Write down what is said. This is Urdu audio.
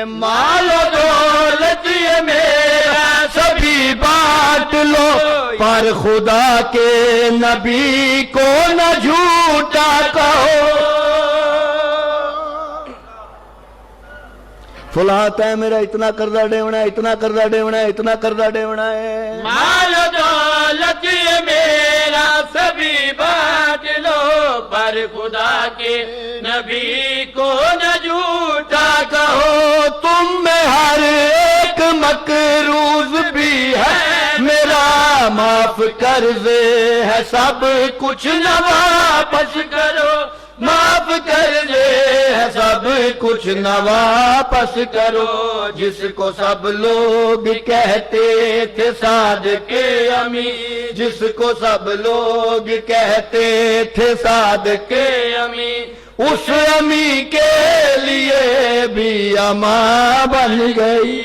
مال و دولت یہ میرا سبھی بانٹ لو، پر خدا کے نبی کو نہ جھوٹا کہو۔ فلاں تے میرا اتنا قرضہ ڈیونا ہے، اتنا قرضہ ڈیونا ہے، اتنا قرضہ ڈیونا ہے۔ مال و دولت یہ میرا سبھی بانٹ لو، پر خدا کے نبی کو نہ جھوٹا کہو۔ تم میں ہر ایک مقروض بھی ہے میرا، معاف قرضے ہے سب کچھ نہ واپس کرو، معاف قرضے ہے سب کچھ نہ واپس کرو۔ جس کو سب لوگ کہتے تھے صادق امین، جس کو سب لوگ کہتے تھے صادق امین، اس امی کے لیے بھی اماں بن گئی۔